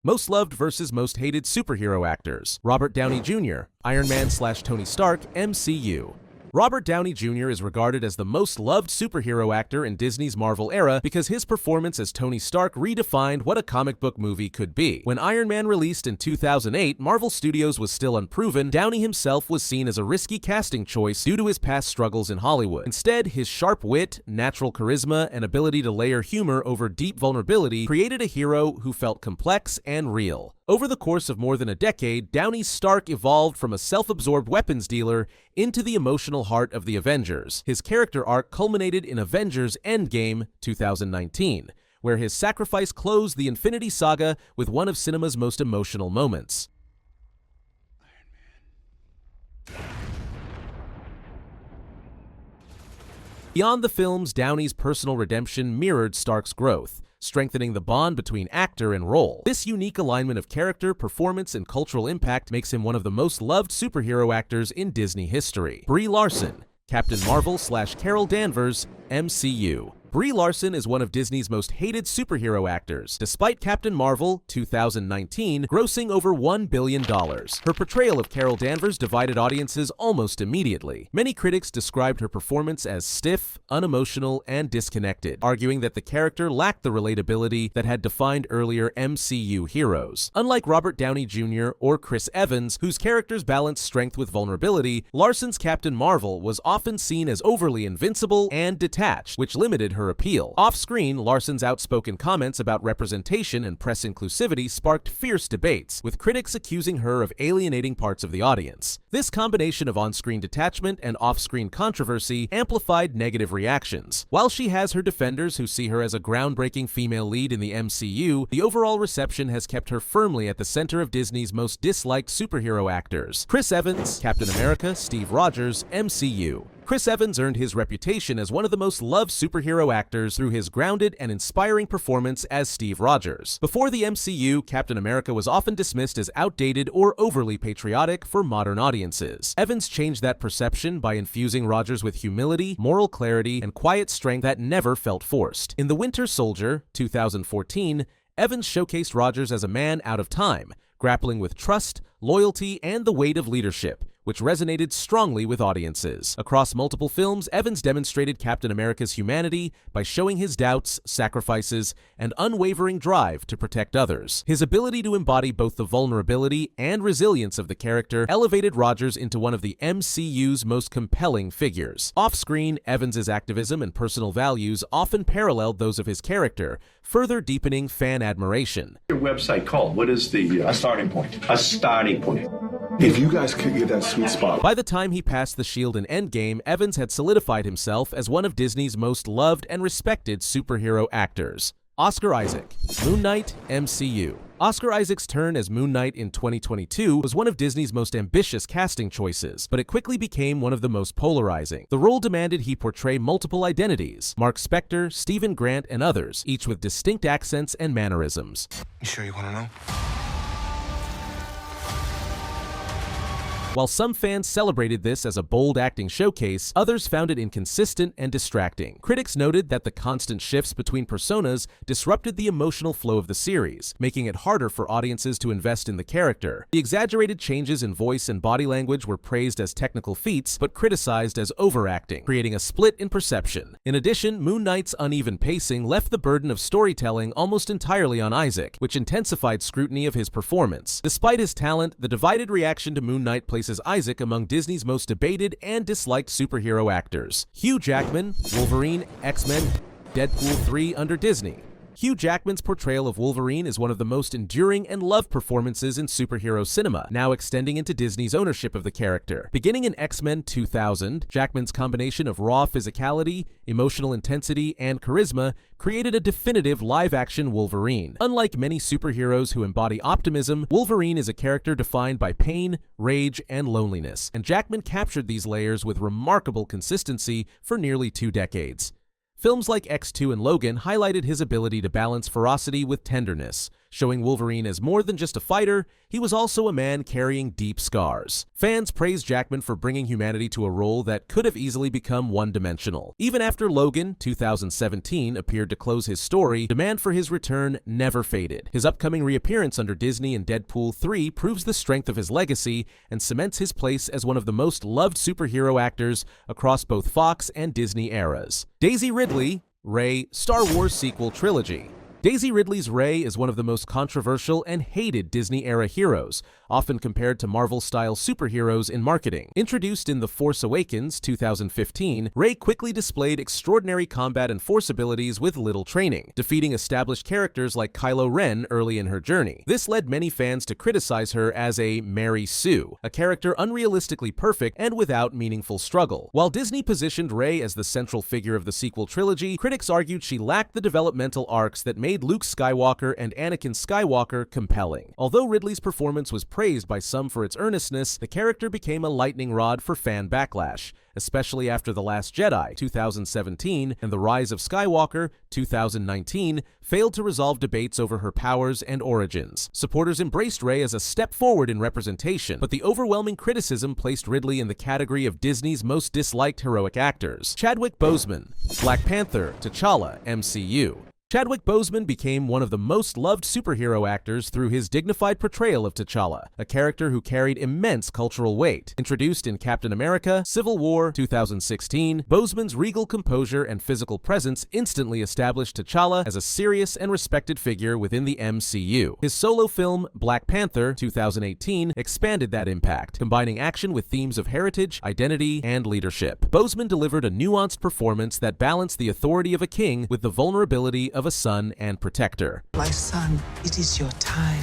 Most loved versus most hated superhero actors. Robert Downey Jr., Iron Man/Tony Stark, MCU. Robert Downey Jr. is regarded as the most loved superhero actor in Disney's Marvel era because his performance as Tony Stark redefined what a comic book movie could be. When Iron Man released in 2008, Marvel Studios was still unproven. Downey himself was seen as a risky casting choice due to his past struggles in Hollywood. Instead, his sharp wit, natural charisma, and ability to layer humor over deep vulnerability created a hero who felt complex and real. Over the course of more than a decade, Downey's Stark evolved from a self-absorbed weapons dealer into the emotional heart of the Avengers. His character arc culminated in Avengers Endgame 2019, where his sacrifice closed the Infinity Saga with one of cinema's most emotional moments. Beyond the films, Downey's personal redemption mirrored Stark's growth, strengthening the bond between actor and role. This unique alignment of character, performance, and cultural impact makes him one of the most loved superhero actors in Disney history. Brie Larson, Captain Marvel/Carol Danvers, MCU. Brie Larson is one of Disney's most hated superhero actors, despite Captain Marvel 2019 grossing over $1 billion. Her portrayal of Carol Danvers divided audiences almost immediately. Many critics described her performance as stiff, unemotional, and disconnected, arguing that the character lacked the relatability that had defined earlier MCU heroes. Unlike Robert Downey Jr. or Chris Evans, whose characters balanced strength with vulnerability, Larson's Captain Marvel was often seen as overly invincible and detached, which limited her appeal. Off-screen, Larson's outspoken comments about representation and press inclusivity sparked fierce debates, with critics accusing her of alienating parts of the audience. This combination of on-screen detachment and off-screen controversy amplified negative reactions. While she has her defenders who see her as a groundbreaking female lead in the MCU, the overall reception has kept her firmly at the center of Disney's most disliked superhero actors. Chris Evans, Captain America, Steve Rogers, MCU. Chris Evans earned his reputation as one of the most loved superhero actors through his grounded and inspiring performance as Steve Rogers. Before the MCU, Captain America was often dismissed as outdated or overly patriotic for modern audiences. Evans changed that perception by infusing Rogers with humility, moral clarity, and quiet strength that never felt forced. In The Winter Soldier, 2014, Evans showcased Rogers as a man out of time, grappling with trust, loyalty, and the weight of leadership, which resonated strongly with audiences. Across multiple films, Evans demonstrated Captain America's humanity by showing his doubts, sacrifices, and unwavering drive to protect others. His ability to embody both the vulnerability and resilience of the character elevated Rogers into one of the MCU's most compelling figures. Off-screen, Evans's activism and personal values often paralleled those of his character, further deepening fan admiration. Your website called? What is the... A starting point. A starting point. If you guys could get that sweet spot. By the time he passed the Shield in Endgame, Evans had solidified himself as one of Disney's most loved and respected superhero actors. Oscar Isaac, Moon Knight, MCU. Oscar Isaac's turn as Moon Knight in 2022 was one of Disney's most ambitious casting choices, but it quickly became one of the most polarizing. The role demanded he portray multiple identities: Mark Spector, Stephen Grant, and others, each with distinct accents and mannerisms. You sure you want to know? While some fans celebrated this as a bold acting showcase, others found it inconsistent and distracting. Critics noted that the constant shifts between personas disrupted the emotional flow of the series, making it harder for audiences to invest in the character. The exaggerated changes in voice and body language were praised as technical feats, but criticized as overacting, creating a split in perception. In addition, Moon Knight's uneven pacing left the burden of storytelling almost entirely on Isaac, which intensified scrutiny of his performance. Despite his talent, the divided reaction to Moon Knight places Isaac among Disney's most debated and disliked superhero actors. Hugh Jackman, Wolverine, X-Men, Deadpool 3 under Disney. Hugh Jackman's portrayal of Wolverine is one of the most enduring and loved performances in superhero cinema, now extending into Disney's ownership of the character. Beginning in X-Men 2000, Jackman's combination of raw physicality, emotional intensity, and charisma created a definitive live-action Wolverine. Unlike many superheroes who embody optimism, Wolverine is a character defined by pain, rage, and loneliness, and Jackman captured these layers with remarkable consistency for nearly 2 decades. Films like X2 and Logan highlighted his ability to balance ferocity with tenderness, showing Wolverine as more than just a fighter, he was also a man carrying deep scars. Fans praised Jackman for bringing humanity to a role that could have easily become one-dimensional. Even after Logan, 2017, appeared to close his story, demand for his return never faded. His upcoming reappearance under Disney in Deadpool 3 proves the strength of his legacy and cements his place as one of the most loved superhero actors across both Fox and Disney eras. Daisy Ridley, Rey, Star Wars sequel trilogy. Daisy Ridley's Rey is one of the most controversial and hated Disney-era heroes, often compared to Marvel-style superheroes in marketing. Introduced in The Force Awakens 2015, Rey quickly displayed extraordinary combat and force abilities with little training, defeating established characters like Kylo Ren early in her journey. This led many fans to criticize her as a Mary Sue, a character unrealistically perfect and without meaningful struggle. While Disney positioned Rey as the central figure of the sequel trilogy, critics argued she lacked the developmental arcs that made Luke Skywalker and Anakin Skywalker compelling. Although Ridley's performance was praised by some for its earnestness, the character became a lightning rod for fan backlash, especially after The Last Jedi 2017 and The Rise of Skywalker 2019 failed to resolve debates over her powers and origins. Supporters embraced Rey as a step forward in representation, but the overwhelming criticism placed Ridley in the category of Disney's most disliked heroic actors. Chadwick Boseman, Black Panther, T'Challa, MCU. Chadwick Boseman became one of the most loved superhero actors through his dignified portrayal of T'Challa, a character who carried immense cultural weight. Introduced in Captain America: Civil War 2016, Boseman's regal composure and physical presence instantly established T'Challa as a serious and respected figure within the MCU. His solo film, Black Panther 2018, expanded that impact, combining action with themes of heritage, identity, and leadership. Boseman delivered a nuanced performance that balanced the authority of a king with the vulnerability of a son and protector. My son, it is your time.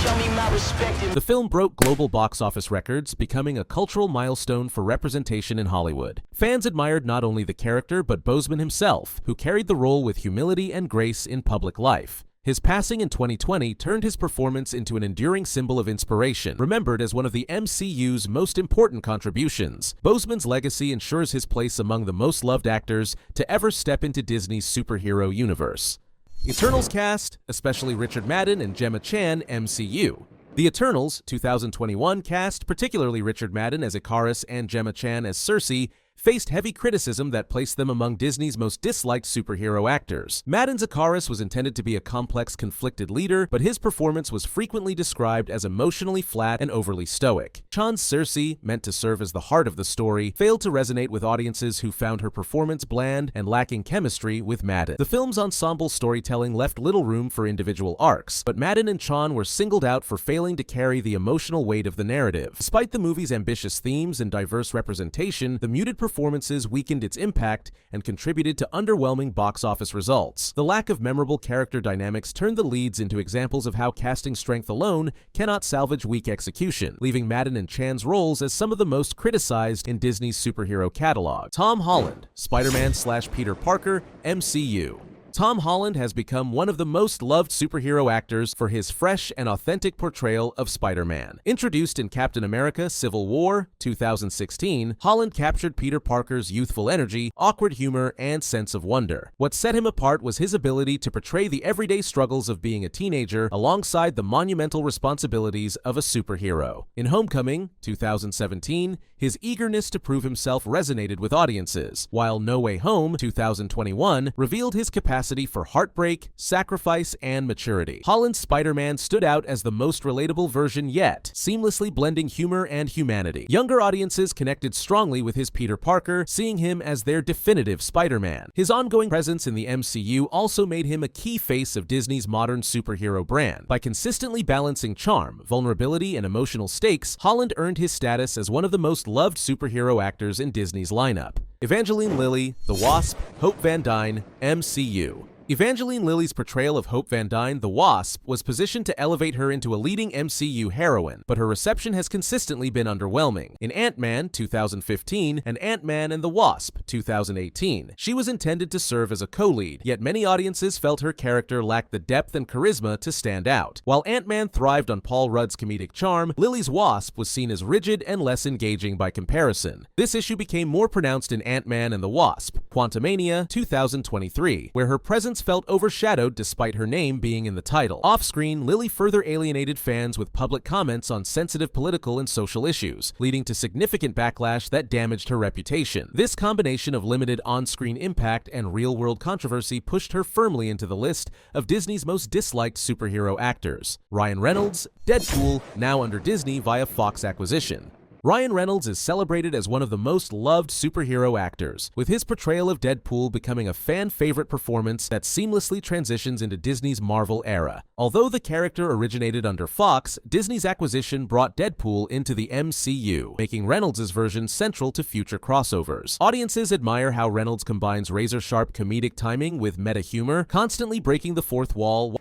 Show me my respect. The film broke global box office records, becoming a cultural milestone for representation in Hollywood. Fans admired not only the character but Boseman himself, who carried the role with humility and grace in public life. His passing in 2020 turned his performance into an enduring symbol of inspiration, remembered as one of the MCU's most important contributions. Boseman's legacy ensures his place among the most loved actors to ever step into Disney's superhero universe. Eternals cast, especially Richard Madden and Gemma Chan, MCU. The Eternals 2021 cast, particularly Richard Madden as Ikaris and Gemma Chan as Cersei, faced heavy criticism that placed them among Disney's most disliked superhero actors. Madden's Ikaris was intended to be a complex, conflicted leader, but his performance was frequently described as emotionally flat and overly stoic. Chan's Cersei, meant to serve as the heart of the story, failed to resonate with audiences who found her performance bland and lacking chemistry with Madden. The film's ensemble storytelling left little room for individual arcs, but Madden and Chan were singled out for failing to carry the emotional weight of the narrative. Despite the movie's ambitious themes and diverse representation, the muted performances weakened its impact and contributed to underwhelming box office results. The lack of memorable character dynamics turned the leads into examples of how casting strength alone cannot salvage weak execution, leaving Madden and Chan's roles as some of the most criticized in Disney's superhero catalog. Tom Holland, Spider-Man/Peter Parker, MCU. Tom Holland has become one of the most loved superhero actors for his fresh and authentic portrayal of Spider-Man. Introduced in Captain America: Civil War 2016, Holland captured Peter Parker's youthful energy, awkward humor, and sense of wonder. What set him apart was his ability to portray the everyday struggles of being a teenager alongside the monumental responsibilities of a superhero. In Homecoming 2017, his eagerness to prove himself resonated with audiences, while No Way Home 2021 revealed his capacity for heartbreak, sacrifice, and maturity. Holland's Spider-Man stood out as the most relatable version yet, seamlessly blending humor and humanity. Younger audiences connected strongly with his Peter Parker, seeing him as their definitive Spider-Man. His ongoing presence in the MCU also made him a key face of Disney's modern superhero brand. By consistently balancing charm, vulnerability, and emotional stakes, Holland earned his status as one of the most loved superhero actors in Disney's lineup. Evangeline Lilly, The Wasp, Hope Van Dyne, MCU. Evangeline Lilly's portrayal of Hope Van Dyne, the Wasp, was positioned to elevate her into a leading MCU heroine, but her reception has consistently been underwhelming. In Ant-Man 2015 and Ant-Man and the Wasp 2018, she was intended to serve as a co-lead, yet many audiences felt her character lacked the depth and charisma to stand out. While Ant-Man thrived on Paul Rudd's comedic charm, Lilly's Wasp was seen as rigid and less engaging by comparison. This issue became more pronounced in Ant-Man and the Wasp, Quantumania 2023, where her presence fans felt overshadowed despite her name being in the title. Off-screen, Lily further alienated fans with public comments on sensitive political and social issues, leading to significant backlash that damaged her reputation. This combination of limited on-screen impact and real-world controversy pushed her firmly into the list of Disney's most disliked superhero actors. Ryan Reynolds, Deadpool, now under Disney via Fox acquisition. Ryan Reynolds is celebrated as one of the most loved superhero actors, with his portrayal of Deadpool becoming a fan-favorite performance that seamlessly transitions into Disney's Marvel era. Although the character originated under Fox, Disney's acquisition brought Deadpool into the MCU, making Reynolds' version central to future crossovers. Audiences admire how Reynolds combines razor-sharp comedic timing with meta humor, constantly breaking the fourth wall.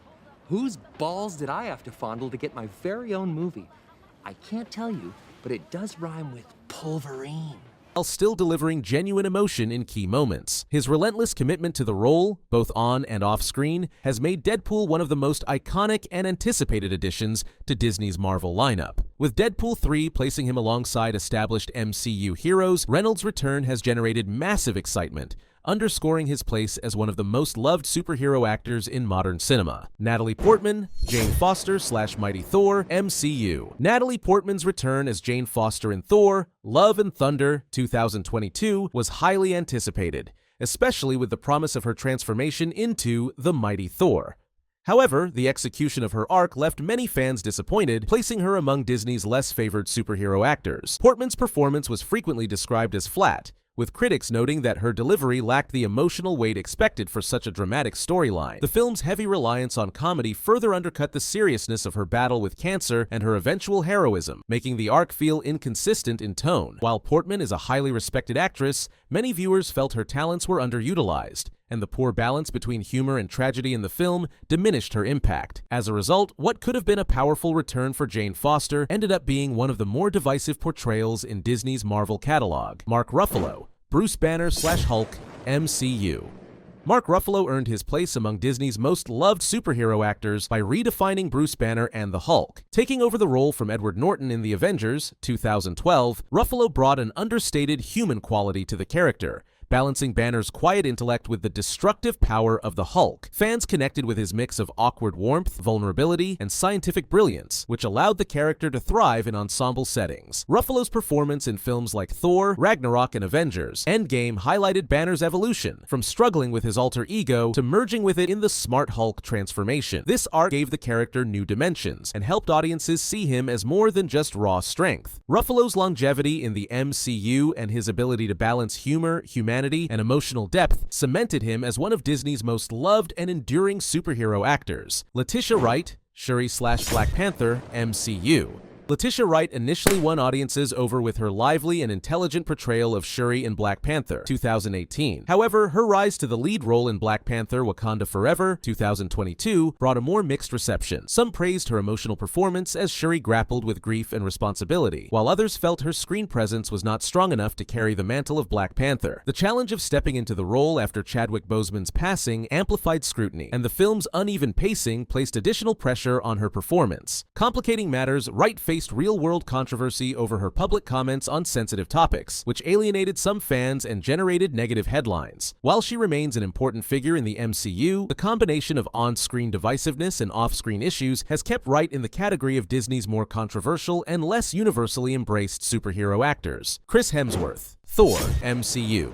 Whose balls did I have to fondle to get my very own movie? I can't tell you, but it does rhyme with pulverine. While still delivering genuine emotion in key moments. His relentless commitment to the role, both on and off-screen, has made Deadpool one of the most iconic and anticipated additions to Disney's Marvel lineup. With Deadpool 3 placing him alongside established MCU heroes, Reynolds' return has generated massive excitement, underscoring his place as one of the most loved superhero actors in modern cinema. Natalie Portman, Jane Foster / Mighty Thor, MCU. Natalie Portman's return as Jane Foster in Thor, Love and Thunder 2022 was highly anticipated, especially with the promise of her transformation into the Mighty Thor. However, the execution of her arc left many fans disappointed, placing her among Disney's less favored superhero actors. Portman's performance was frequently described as flat, with critics noting that her delivery lacked the emotional weight expected for such a dramatic storyline. The film's heavy reliance on comedy further undercut the seriousness of her battle with cancer and her eventual heroism, making the arc feel inconsistent in tone. While Portman is a highly respected actress, many viewers felt her talents were underutilized, and the poor balance between humor and tragedy in the film diminished her impact. As a result, what could have been a powerful return for Jane Foster ended up being one of the more divisive portrayals in Disney's Marvel catalog. Mark Ruffalo, Bruce Banner / Hulk, MCU. Mark Ruffalo earned his place among Disney's most loved superhero actors by redefining Bruce Banner and the Hulk. Taking over the role from Edward Norton in The Avengers, 2012, Ruffalo brought an understated human quality to the character, balancing Banner's quiet intellect with the destructive power of the Hulk. Fans connected with his mix of awkward warmth, vulnerability, and scientific brilliance, which allowed the character to thrive in ensemble settings. Ruffalo's performance in films like Thor, Ragnarok, and Avengers Endgame highlighted Banner's evolution, from struggling with his alter ego to merging with it in the smart Hulk transformation. This arc gave the character new dimensions and helped audiences see him as more than just raw strength. Ruffalo's longevity in the MCU and his ability to balance humor, humanity, and emotional depth cemented him as one of Disney's most loved and enduring superhero actors. Letitia Wright, Shuri / Black Panther, MCU. Letitia Wright initially won audiences over with her lively and intelligent portrayal of Shuri in Black Panther, 2018. However, her rise to the lead role in Black Panther Wakanda Forever, 2022, brought a more mixed reception. Some praised her emotional performance as Shuri grappled with grief and responsibility, while others felt her screen presence was not strong enough to carry the mantle of Black Panther. The challenge of stepping into the role after Chadwick Boseman's passing amplified scrutiny, and the film's uneven pacing placed additional pressure on her performance. Complicating matters, Wright faced real-world controversy over her public comments on sensitive topics, which alienated some fans and generated negative headlines. While she remains an important figure in the MCU, the combination of on-screen divisiveness and off-screen issues has kept Wright in the category of Disney's more controversial and less universally embraced superhero actors. Chris Hemsworth, Thor, MCU.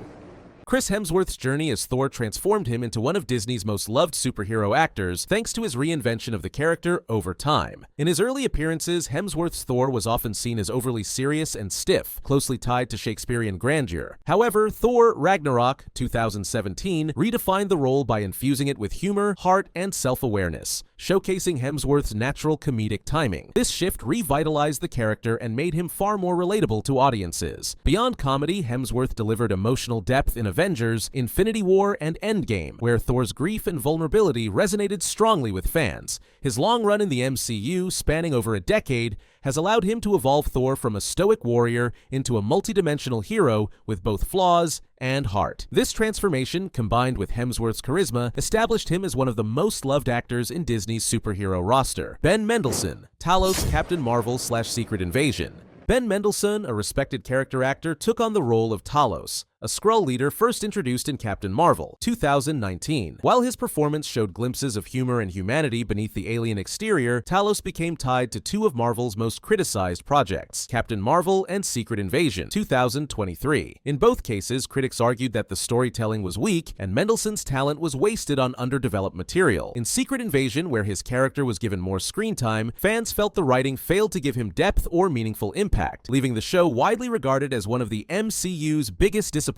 Chris Hemsworth's journey as Thor transformed him into one of Disney's most loved superhero actors thanks to his reinvention of the character over time. In his early appearances, Hemsworth's Thor was often seen as overly serious and stiff, closely tied to Shakespearean grandeur. However, Thor Ragnarok, 2017, redefined the role by infusing it with humor, heart, and self-awareness, showcasing Hemsworth's natural comedic timing. This shift revitalized the character and made him far more relatable to audiences. Beyond comedy, Hemsworth delivered emotional depth in Avengers, Infinity War, and Endgame, where Thor's grief and vulnerability resonated strongly with fans. His long run in the MCU, spanning over a decade, has allowed him to evolve Thor from a stoic warrior into a multidimensional hero with both flaws and heart. This transformation, combined with Hemsworth's charisma, established him as one of the most loved actors in Disney's superhero roster. Ben Mendelsohn, Talos Captain Marvel / Secret Invasion. Ben Mendelsohn, a respected character actor, took on the role of Talos, a Skrull leader first introduced in Captain Marvel, 2019. While his performance showed glimpses of humor and humanity beneath the alien exterior, Talos became tied to two of Marvel's most criticized projects, Captain Marvel and Secret Invasion, 2023. In both cases, critics argued that the storytelling was weak and Mendelsohn's talent was wasted on underdeveloped material. In Secret Invasion, where his character was given more screen time, fans felt the writing failed to give him depth or meaningful impact, leaving the show widely regarded as one of the MCU's biggest disappointments.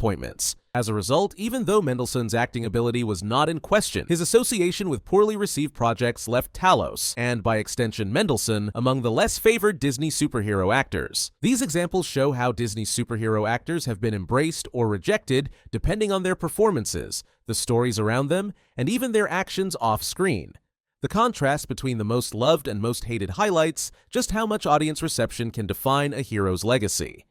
As a result, even though Mendelsohn's acting ability was not in question, his association with poorly received projects left Talos, and by extension Mendelsohn, among the less favored Disney superhero actors. These examples show how Disney superhero actors have been embraced or rejected depending on their performances, the stories around them, and even their actions off-screen. The contrast between the most loved and most hated highlights just how much audience reception can define a hero's legacy.